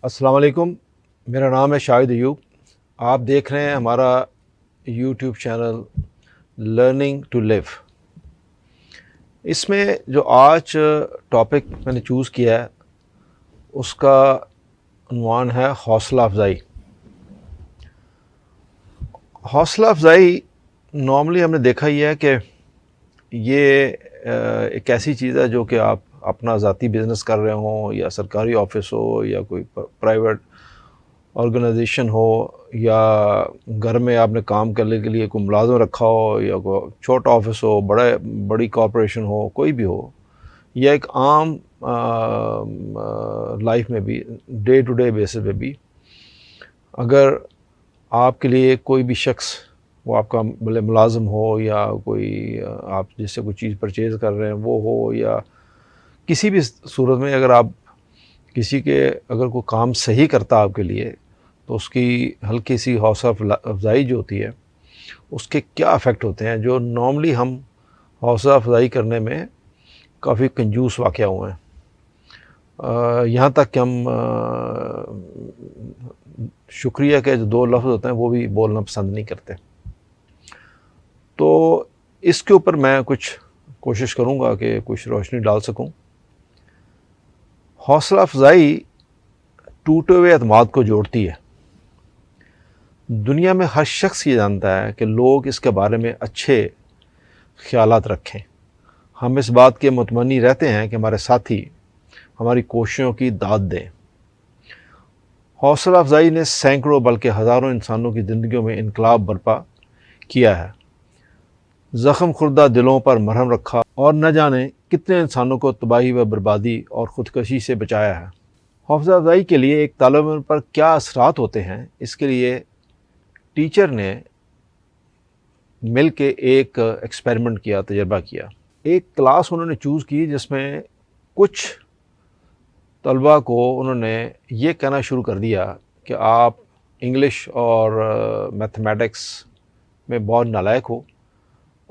السلام علیکم، میرا نام ہے شاہد ایوب۔ آپ دیکھ رہے ہیں ہمارا یوٹیوب چینل لرننگ ٹو لیو۔ اس میں جو آج ٹاپک میں نے چوز کیا ہے اس کا عنوان ہے حوصلہ افزائی۔ حوصلہ افزائی نارملی ہم نے دیکھا ہی ہے کہ یہ ایک ایسی چیز ہے جو کہ آپ اپنا ذاتی بزنس کر رہے ہوں یا سرکاری آفس ہو یا کوئی پرائیویٹ آرگنائزیشن ہو یا گھر میں آپ نے کام کرنے کے لیے کوئی ملازم رکھا ہو یا کوئی چھوٹا آفس ہو، بڑی کارپوریشن ہو، کوئی بھی ہو، یا ایک عام لائف میں بھی ڈے ٹو ڈے بیسس پہ بھی اگر آپ کے لیے کوئی بھی شخص، وہ آپ کا بھلے ملازم ہو یا کوئی آپ جس سے کوئی چیز پرچیز کر رہے ہیں وہ ہو، یا کسی بھی صورت میں اگر آپ کسی کے اگر کوئی کام صحیح کرتا آپ کے لیے تو اس کی ہلکی سی حوصلہ افزائی جو ہوتی ہے اس کے کیا افیکٹ ہوتے ہیں، جو نارملی ہم حوصلہ افزائی کرنے میں کافی کنجوس واقع ہوئے ہیں، یہاں تک کہ ہم شکریہ کے جو دو لفظ ہوتے ہیں وہ بھی بولنا پسند نہیں کرتے۔ تو اس کے اوپر میں کچھ کوشش کروں گا کہ کچھ روشنی ڈال سکوں۔ حوصلہ افزائی ٹوٹے ہوئے اعتماد کو جوڑتی ہے۔ دنیا میں ہر شخص یہ جانتا ہے کہ لوگ اس کے بارے میں اچھے خیالات رکھیں۔ ہم اس بات کے مطمئن رہتے ہیں کہ ہمارے ساتھی ہماری کوششوں کی داد دیں۔ حوصلہ افزائی نے سینکڑوں بلکہ ہزاروں انسانوں کی زندگیوں میں انقلاب برپا کیا ہے، زخم خوردہ دلوں پر مرہم رکھا اور نہ جانے کتنے انسانوں کو تباہی و بربادی اور خودکشی سے بچایا ہے۔ حوصلہ افزائی کے لیے ایک طالب علم پر کیا اثرات ہوتے ہیں، اس کے لیے ٹیچر نے مل کے ایک ایکسپیریمنٹ کیا، تجربہ کیا۔ ایک کلاس انہوں نے چوز کی جس میں کچھ طلباء کو انہوں نے یہ کہنا شروع کر دیا کہ آپ انگلش اور میتھمیٹکس میں بہت نالائق ہو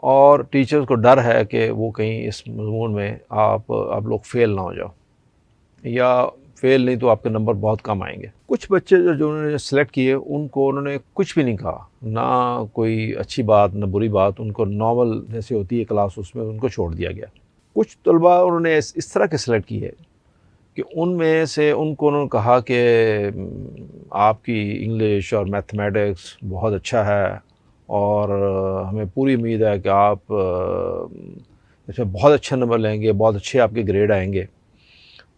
اور ٹیچرز کو ڈر ہے کہ وہ کہیں اس مضمون میں آپ لوگ فیل نہ ہو جاؤ، یا فیل نہیں تو آپ کے نمبر بہت کم آئیں گے۔ کچھ بچے جو انہوں نے سلیکٹ کیے ان کو انہوں نے کچھ بھی نہیں کہا، نہ کوئی اچھی بات نہ بری بات، ان کو نارمل جیسے ہوتی ہے کلاس اس میں ان کو چھوڑ دیا گیا۔ کچھ طلباء انہوں نے اس طرح کے سلیکٹ کیے کہ ان میں سے ان کو انہوں نے کہا کہ آپ کی انگلش اور میتھمیٹکس بہت اچھا ہے اور ہمیں پوری امید ہے کہ آپ اس میں بہت اچھے نمبر لیں گے، بہت اچھے آپ کے گریڈ آئیں گے،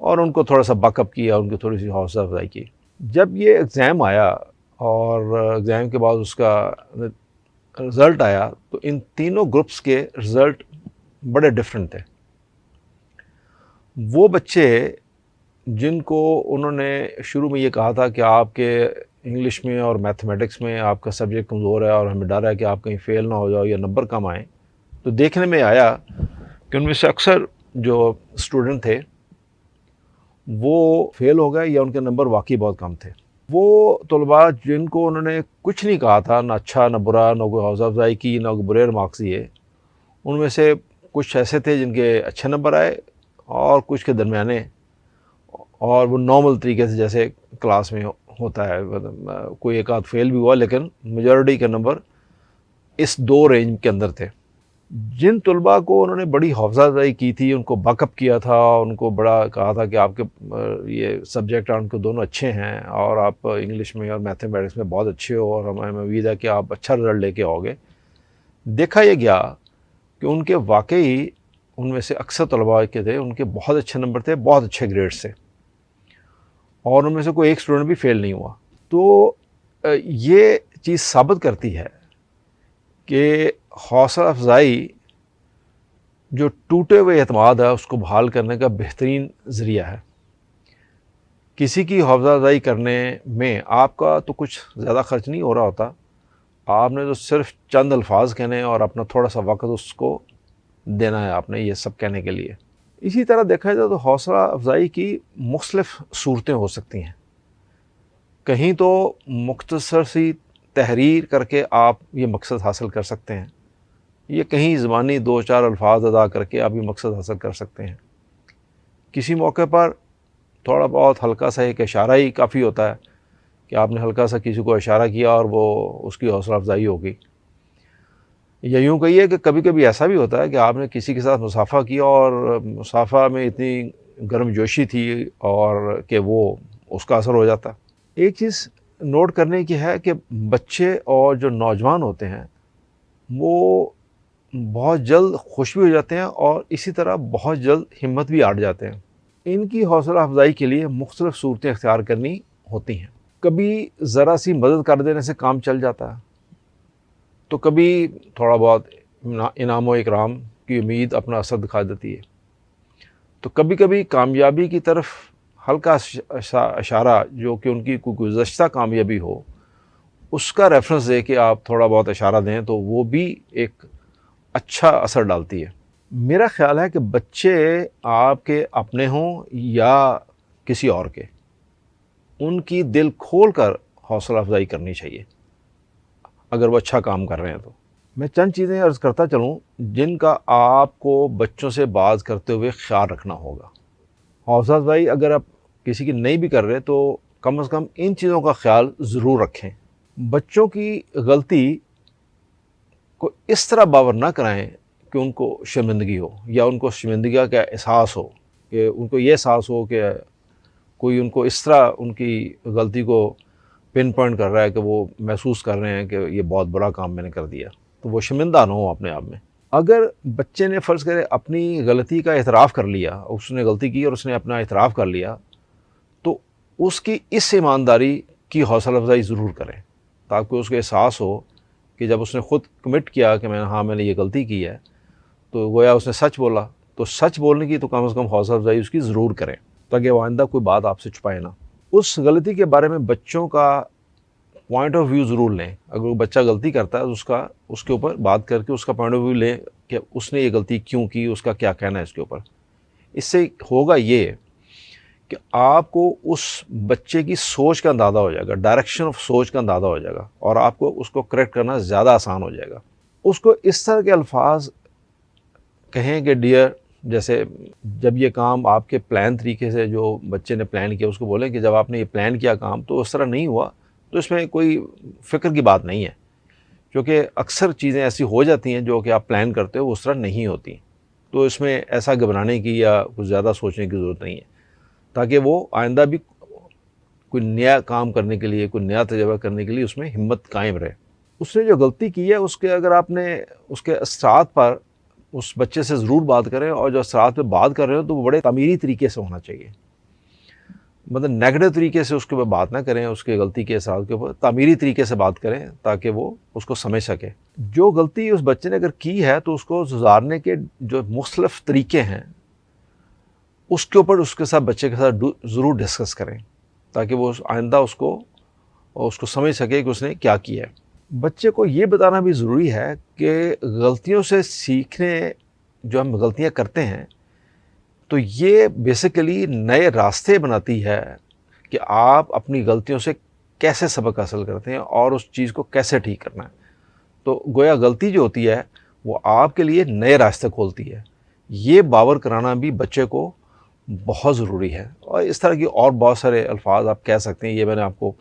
اور ان کو تھوڑا سا بیک اپ کیا، ان کی تھوڑی سی حوصلہ افزائی کی۔ جب یہ ایگزام آیا اور ایگزام کے بعد اس کا رزلٹ آیا تو ان تینوں گروپس کے رزلٹ بڑے ڈفرینٹ تھے۔ وہ بچے جن کو انہوں نے شروع میں یہ کہا تھا کہ آپ کے انگلش میں اور میتھمیٹکس میں آپ کا سبجیکٹ کمزور ہے اور ہمیں ڈر ہے کہ آپ کہیں فیل نہ ہو جاؤ یا نمبر کم آئیں، تو دیکھنے میں آیا کہ ان میں سے اکثر جو اسٹوڈنٹ تھے وہ فیل ہو گئے یا ان کے نمبر واقعی بہت کم تھے۔ وہ طلباء جن کو انہوں نے کچھ نہیں کہا تھا، نہ اچھا نہ برا، نہ کوئی حوصلہ افزائی کی، نہ کوئی برے مارکس دیے، ان میں سے کچھ ایسے تھے جن کے اچھے نمبر آئے اور کچھ کے درمیانے، اور وہ نارمل طریقے سے جیسے کلاس میں ہوتا ہے، کوئی ایک آدھ فیل بھی ہوا لیکن میجورٹی کے نمبر اس دو رینج کے اندر تھے۔ جن طلباء کو انہوں نے بڑی حوصلہ افزائی کی تھی، ان کو بیک اپ کیا تھا، ان کو بڑا کہا تھا کہ آپ کے یہ سبجیکٹ ان کو دونوں اچھے ہیں اور آپ انگلش میں اور میتھمیٹکس میں بہت اچھے ہو اور ہمیں امید ہے کہ آپ اچھا رزلٹ لے کے آؤ گے، دیکھا یہ گیا کہ ان کے واقعی ان میں سے اکثر طلباء کے تھے ان کے بہت اچھے نمبر تھے، بہت اچھے گریڈز تھے، اور ان میں سے کوئی ایک اسٹوڈنٹ بھی فیل نہیں ہوا۔ تو یہ چیز ثابت کرتی ہے کہ حوصلہ افزائی جو ٹوٹے ہوئے اعتماد ہے اس کو بحال کرنے کا بہترین ذریعہ ہے۔ کسی کی حوصلہ افزائی کرنے میں آپ کا تو کچھ زیادہ خرچ نہیں ہو رہا ہوتا، آپ نے تو صرف چند الفاظ کہنے اور اپنا تھوڑا سا وقت اس کو دینا ہے آپ نے یہ سب کہنے کے لیے۔ اسی طرح دیکھا جائے تو حوصلہ افزائی کی مختلف صورتیں ہو سکتی ہیں۔ کہیں تو مختصر سی تحریر کر کے آپ یہ مقصد حاصل کر سکتے ہیں، یہ کہیں زبانی دو چار الفاظ ادا کر کے آپ یہ مقصد حاصل کر سکتے ہیں۔ کسی موقع پر تھوڑا بہت ہلکا سا ایک اشارہ ہی کافی ہوتا ہے کہ آپ نے ہلکا سا کسی کو اشارہ کیا اور وہ اس کی حوصلہ افزائی ہوگی. یا یوں کہیے کہ کبھی کبھی ایسا بھی ہوتا ہے کہ آپ نے کسی کے ساتھ مصافحہ کیا اور مصافحہ میں اتنی گرم جوشی تھی اور کہ وہ اس کا اثر ہو جاتا. ایک چیز نوٹ کرنے کی ہے کہ بچے اور جو نوجوان ہوتے ہیں وہ بہت جلد خوش بھی ہو جاتے ہیں اور اسی طرح بہت جلد ہمت بھی ہار جاتے ہیں. ان کی حوصلہ افزائی کے لیے مختلف صورتیں اختیار کرنی ہوتی ہیں. کبھی ذرا سی مدد کر دینے سے کام چل جاتا ہے، تو کبھی تھوڑا بہت انعام و اکرام کی امید اپنا اثر دکھا دیتی ہے. تو کبھی کبھی کامیابی کی طرف ہلکا سا اشارہ جو کہ ان کی کوئی گزشتہ کامیابی ہو اس کا ریفرنس دے کے آپ تھوڑا بہت اشارہ دیں تو وہ بھی ایک اچھا اثر ڈالتی ہے. میرا خیال ہے کہ بچے آپ کے اپنے ہوں یا کسی اور کے، ان کی دل کھول کر حوصلہ افزائی کرنی چاہیے اگر وہ اچھا کام کر رہے ہیں. تو میں چند چیزیں عرض کرتا چلوں جن کا آپ کو بچوں سے بات کرتے ہوئے خیال رکھنا ہوگا. حوصلہ افزائی اگر آپ کسی کی نہیں بھی کر رہے تو کم از کم ان چیزوں کا خیال ضرور رکھیں. بچوں کی غلطی کو اس طرح باور نہ کرائیں کہ ان کو شرمندگی ہو یا ان کو شرمندگی کا احساس ہو، کہ ان کو یہ احساس ہو کہ کوئی ان کو اس طرح ان کی غلطی کو پن پوائنٹ کر رہا ہے کہ وہ محسوس کر رہے ہیں کہ یہ بہت بڑا کام میں نے کر دیا، تو وہ شرمندہ نہ ہو اپنے آپ میں. اگر بچے نے فرض کرے اپنی غلطی کا اعتراف کر لیا، اس نے غلطی کی اور اس نے اپنا اعتراف کر لیا، تو اس کی اس ایمانداری کی حوصلہ افزائی ضرور کریں تاکہ اس کو احساس ہو کہ جب اس نے خود کمٹ کیا کہ میں نے یہ غلطی کی ہے تو گویا اس نے سچ بولا. تو سچ بولنے کی تو کم از کم حوصلہ افزائی اس کی ضرور کریں تاکہ وہ آئندہ کوئی بات آپ سے چھپائے نہ. اس غلطی کے بارے میں بچوں کا پوائنٹ آف ویو ضرور لیں. اگر وہ بچہ غلطی کرتا ہے تو اس کے اوپر بات کر کے اس کا پوائنٹ آف ویو لیں کہ اس نے یہ غلطی کیوں کی، اس کا کیا کہنا ہے اس کے اوپر. اس سے ہوگا یہ کہ آپ کو اس بچے کی سوچ کا اندازہ ہو جائے گا، ڈائریکشن آف سوچ کا اندازہ ہو جائے گا اور آپ کو اس کو کریکٹ کرنا زیادہ آسان ہو جائے گا. اس کو اس طرح کے الفاظ کہیں کہ ڈیئر، جیسے جب یہ کام آپ کے پلان طریقے سے جو بچے نے پلان کیا اس کو بولیں کہ جب آپ نے یہ پلان کیا کام تو اس طرح نہیں ہوا، تو اس میں کوئی فکر کی بات نہیں ہے، کیونکہ اکثر چیزیں ایسی ہو جاتی ہیں جو کہ آپ پلان کرتے ہو اس طرح نہیں ہوتی. تو اس میں ایسا گھبرانے کی یا کچھ زیادہ سوچنے کی ضرورت نہیں ہے تاکہ وہ آئندہ بھی کوئی نیا کام کرنے کے لیے، کوئی نیا تجربہ کرنے کے لیے اس میں ہمت قائم رہے. اس نے جو غلطی کی ہے اس کے اگر آپ نے اس کے اثرات پر اس بچے سے ضرور بات کریں، اور جو اثرات پہ بات کر رہے ہو تو وہ بڑے تعمیری طریقے سے ہونا چاہیے. مطلب نیگیٹو طریقے سے اس کے اوپر بات نہ کریں، اس کے غلطی کے اثرات کے اوپر تعمیری طریقے سے بات کریں تاکہ وہ اس کو سمجھ سکے. جو غلطی اس بچے نے اگر کی ہے تو اس کو سدھارنے کے جو مختلف طریقے ہیں اس کے اوپر اس کے ساتھ بچے کے ساتھ ضرور ڈسکس کریں تاکہ وہ آئندہ اس کو سمجھ سکے کہ اس نے کیا کیا ہے. بچے کو یہ بتانا بھی ضروری ہے کہ غلطیوں سے سیکھنے، جو ہم غلطیاں کرتے ہیں تو یہ بیسیکلی نئے راستے بناتی ہے کہ آپ اپنی غلطیوں سے کیسے سبق حاصل کرتے ہیں اور اس چیز کو کیسے ٹھیک کرنا ہے. تو گویا غلطی جو ہوتی ہے وہ آپ کے لیے نئے راستے کھولتی ہے. یہ باور کرانا بھی بچے کو بہت ضروری ہے. اور اس طرح کی اور بہت سارے الفاظ آپ کہہ سکتے ہیں، یہ میں نے آپ کو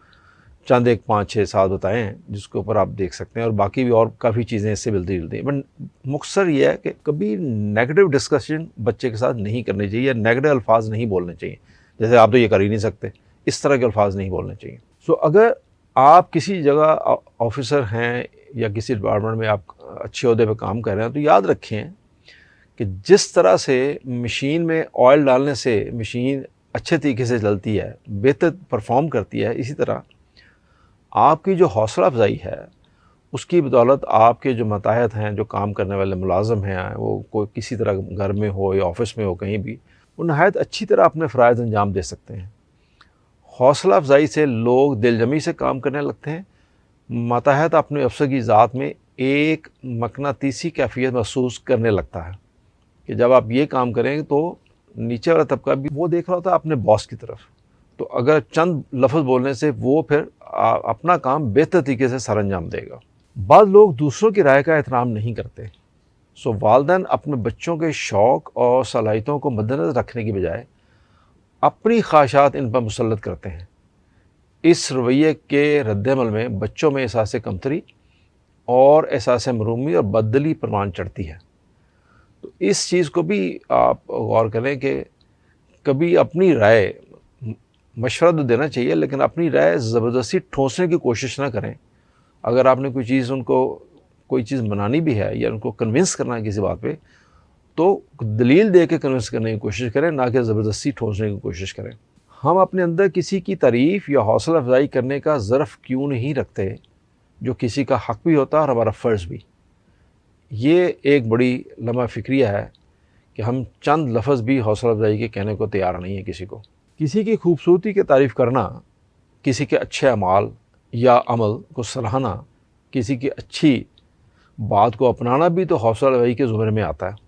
چند 1 5 6 7 بتائے ہیں جس کے اوپر آپ دیکھ سکتے ہیں، اور باقی بھی اور کافی چیزیں اس سے ملتی جلتی ہیں. بٹ مختصر یہ ہے کہ کبھی نیگیٹو ڈسکشن بچے کے ساتھ نہیں کرنی چاہیے، نیگیٹو الفاظ نہیں بولنے چاہیے، جیسے آپ تو یہ کر ہی نہیں سکتے، اس طرح کے الفاظ نہیں بولنے چاہیے. اگر آپ کسی جگہ آفیسر ہیں یا کسی ڈپارٹمنٹ میں آپ اچھے عہدے پہ کام کر رہے ہیں تو یاد رکھیں کہ جس طرح سے مشین میں آئل ڈالنے سے مشین اچھے طریقے سے چلتی ہے، بہتر پرفارم کرتی ہے، اسی طرح آپ کی جو حوصلہ افزائی ہے اس کی بدولت آپ کے جو ماتحت ہیں، جو کام کرنے والے ملازم ہیں، وہ کوئی کسی طرح گھر میں ہو یا آفس میں ہو، کہیں بھی وہ نہایت اچھی طرح اپنے فرائض انجام دے سکتے ہیں. حوصلہ افزائی سے لوگ دل جمعی سے کام کرنے لگتے ہیں. ماتحت اپنے افسر کی ذات میں ایک مقناطیسی کیفیت محسوس کرنے لگتا ہے کہ جب آپ یہ کام کریں گے تو نیچے والا طبقہ بھی وہ دیکھ رہا ہوتا ہے اپنے باس کی طرف. تو اگر چند لفظ بولنے سے وہ پھر اپنا کام بہتر طریقے سے سر انجام دے گا. بعض لوگ دوسروں کی رائے کا احترام نہیں کرتے. والدین اپنے بچوں کے شوق اور صلاحیتوں کو مد نظر رکھنے کی بجائے اپنی خواہشات ان پر مسلط کرتے ہیں۔ اس رویے کے رد عمل میں بچوں میں احساس کمتری اور احساس محرومی اور بددلی پروان چڑھتی ہے۔ تو اس چیز کو بھی آپ غور کریں کہ کبھی اپنی رائے، مشورہ تو دینا چاہیے لیکن اپنی رائے زبردستی ٹھونسنے کی کوشش نہ کریں۔ اگر آپ نے کوئی چیز منانی بھی ہے یا ان کو کنونس کرنا ہے کسی بات پہ، تو دلیل دے کے کنونس کرنے کی کوشش کریں، نہ کہ زبردستی ٹھونسنے کی کوشش کریں۔ ہم اپنے اندر کسی کی تعریف یا حوصلہ افزائی کرنے کا ظرف کیوں نہیں رکھتے، جو کسی کا حق بھی ہوتا ہے اور ہمارا فرض بھی۔ یہ ایک بڑی لمحہ فکریہ ہے کہ ہم چند لفظ بھی حوصلہ افزائی کے کہنے کو تیار نہیں ہے کسی کو۔ کسی کی خوبصورتی کی تعریف کرنا، کسی کے اچھے اعمال یا عمل کو سراہنا، کسی کی اچھی بات کو اپنانا بھی تو حوصلہ افزائی کے زمرے میں آتا ہے۔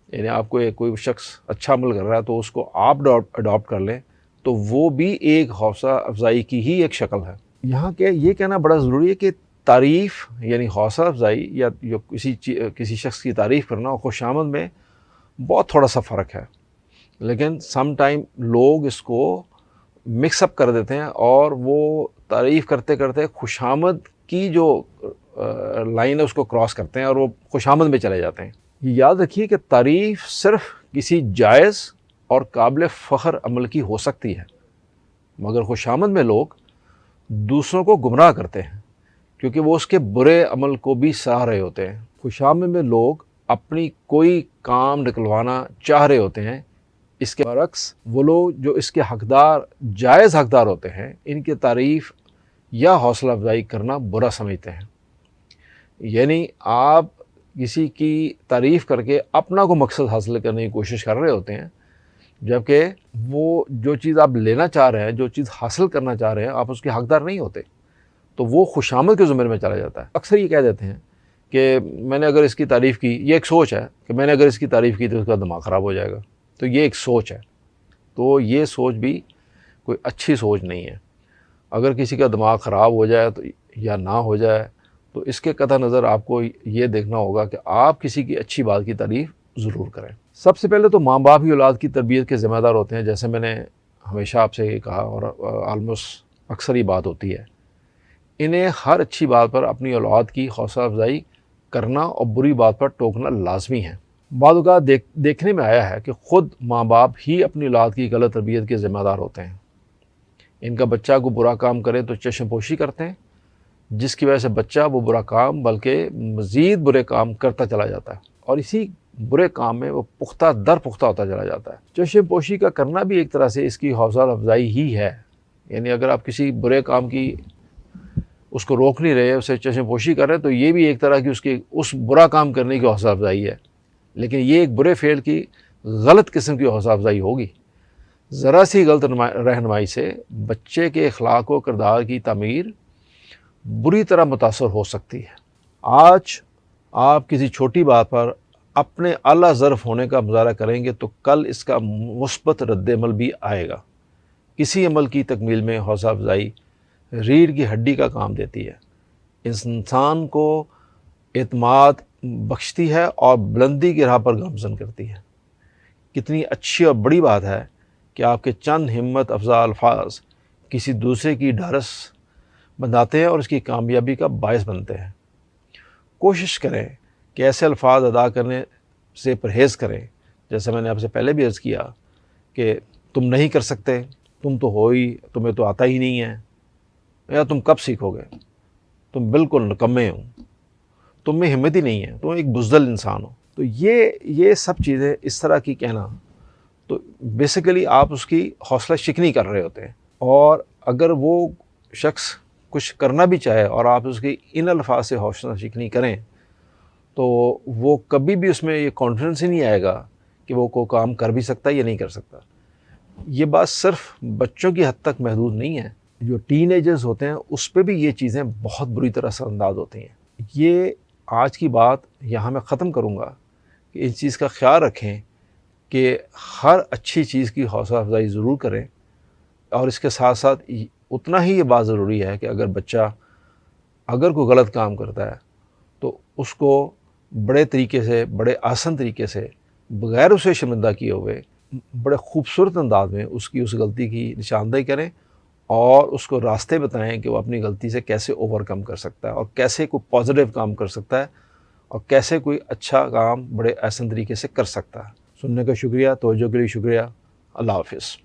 یعنی آپ کو کوئی شخص اچھا عمل کر رہا ہے تو اس کو آپ اڈاپٹ کر لیں تو وہ بھی ایک حوصلہ افزائی کی ہی ایک شکل ہے۔ یہاں کے یہ کہنا بڑا ضروری ہے کہ تعریف یعنی حوصلہ افزائی یا کسی شخص کی تعریف کرنا اور خوش آمد میں بہت تھوڑا سا فرق ہے، لیکن سم ٹائم لوگ اس کو مکس اپ کر دیتے ہیں اور وہ تعریف کرتے کرتے خوش آمد کی جو لائن ہے اس کو کراس کرتے ہیں اور وہ خوش آمد میں چلے جاتے ہیں۔ یاد رکھیے کہ تعریف صرف کسی جائز اور قابل فخر عمل کی ہو سکتی ہے، مگر خوش آمد میں لوگ دوسروں کو گمراہ کرتے ہیں کیونکہ وہ اس کے برے عمل کو بھی سراہ رہے ہوتے ہیں۔ خوش آمد میں لوگ اپنی کوئی کام نکلوانا چاہ رہے ہوتے ہیں، اس کے برعکس وہ لوگ جو اس کے حقدار، جائز حقدار ہوتے ہیں، ان کی تعریف یا حوصلہ افزائی کرنا برا سمجھتے ہیں۔ یعنی آپ کسی کی تعریف کر کے اپنا کو مقصد حاصل کرنے کی کوشش کر رہے ہوتے ہیں، جبکہ وہ جو چیز آپ لینا چاہ رہے ہیں، جو چیز حاصل کرنا چاہ رہے ہیں، آپ اس کے حقدار نہیں ہوتے، تو وہ خوش آمد کے زمرے میں چلا جاتا ہے۔ اکثر یہ کہہ دیتے ہیں کہ میں نے اگر اس کی تعریف کی، یہ ایک سوچ ہے کہ میں نے اگر اس کی تعریف کی تو اس کا دماغ خراب ہو جائے گا، تو یہ ایک سوچ ہے۔ تو یہ سوچ بھی کوئی اچھی سوچ نہیں ہے۔ اگر کسی کا دماغ خراب ہو جائے تو یا نہ ہو جائے تو اس کے قطع نظر آپ کو یہ دیکھنا ہوگا کہ آپ کسی کی اچھی بات کی تعریف ضرور کریں۔ سب سے پہلے تو ماں باپ ہی اولاد کی تربیت کے ذمہ دار ہوتے ہیں، جیسے میں نے ہمیشہ آپ سے یہ کہا اور آلموسٹ اکثر ہی بات ہوتی ہے۔ انہیں ہر اچھی بات پر اپنی اولاد کی حوصلہ افزائی کرنا اور بری بات پر ٹوکنا لازمی ہے۔ بعض اوقات دیکھنے میں آیا ہے کہ خود ماں باپ ہی اپنی اولاد کی غلط تربیت کے ذمہ دار ہوتے ہیں۔ ان کا بچہ کو برا کام کرے تو چشم پوشی کرتے ہیں، جس کی وجہ سے بچہ وہ برا کام بلکہ مزید برے کام کرتا چلا جاتا ہے اور اسی برے کام میں وہ پختہ در پختہ ہوتا چلا جاتا ہے۔ چشم پوشی کا کرنا بھی ایک طرح سے اس کی حوصلہ افزائی ہی ہے۔ یعنی اگر آپ کسی برے کام کی اس کو روک نہیں رہے، اسے چشم پوشی کر رہے، تو یہ بھی ایک طرح کی اس برا کام کرنے کی حوصلہ افزائی ہے، لیکن یہ ایک برے فعل کی غلط قسم کی حوصلہ افزائی ہوگی۔ ذرا سی غلط رہنمائی سے بچے کے اخلاق و کردار کی تعمیر بری طرح متاثر ہو سکتی ہے۔ آج آپ کسی چھوٹی بات پر اپنے اعلیٰ ظرف ہونے کا مظاہرہ کریں گے تو کل اس کا مثبت رد عمل بھی آئے گا۔ کسی عمل کی تکمیل میں حوصلہ افزائی ریڑھ کی ہڈی کا کام دیتی ہے، انسان کو اعتماد بخشتی ہے اور بلندی کی راہ پر گامزن کرتی ہے۔ کتنی اچھی اور بڑی بات ہے کہ آپ کے چند ہمت افزا الفاظ کسی دوسرے کی ڈھارس بندھاتے ہیں اور اس کی کامیابی کا باعث بنتے ہیں۔ کوشش کریں کہ ایسے الفاظ ادا کرنے سے پرہیز کریں، جیسا میں نے آپ سے پہلے بھی عرض کیا کہ تم نہیں کر سکتے، تم تو ہو ہی، تمہیں تو آتا ہی نہیں ہے، یا تم کب سیکھو گے، تم بالکل نکمے ہو، تم میں ہمت ہی نہیں ہے، تم ایک بزدل انسان ہو۔ تو یہ سب چیزیں اس طرح کی کہنا، تو بیسیکلی آپ اس کی حوصلہ شکنی کر رہے ہوتے ہیں۔ اور اگر وہ شخص کچھ کرنا بھی چاہے اور آپ اس کی ان الفاظ سے حوصلہ شکنی کریں تو وہ کبھی بھی اس میں یہ کانفیڈنس ہی نہیں آئے گا کہ وہ کوئی کام کر بھی سکتا ہے یا نہیں کر سکتا۔ یہ بات صرف بچوں کی حد تک محدود نہیں ہے، جو ٹین ایجرز ہوتے ہیں اس پہ بھی یہ چیزیں بہت بری طرح سے انداز ہوتی ہیں۔ یہ آج کی بات یہاں میں ختم کروں گا کہ اس چیز کا خیال رکھیں کہ ہر اچھی چیز کی حوصلہ افزائی ضرور کریں، اور اس کے ساتھ ساتھ اتنا ہی یہ بات ضروری ہے کہ اگر بچہ اگر کوئی غلط کام کرتا ہے تو اس کو بڑے طریقے سے، بڑے آسان طریقے سے، بغیر اسے شرمندہ کیے ہوئے بڑے خوبصورت انداز میں اس غلطی کی نشاندہی کریں اور اس کو راستے بتائیں کہ وہ اپنی غلطی سے کیسے اوور کم کر سکتا ہے اور کیسے کوئی پازیٹیو کام کر سکتا ہے اور کیسے کوئی اچھا کام بڑے احسن طریقے سے کر سکتا ہے۔ سننے کا شکریہ، توجہ کے لیے شکریہ۔ اللہ حافظ۔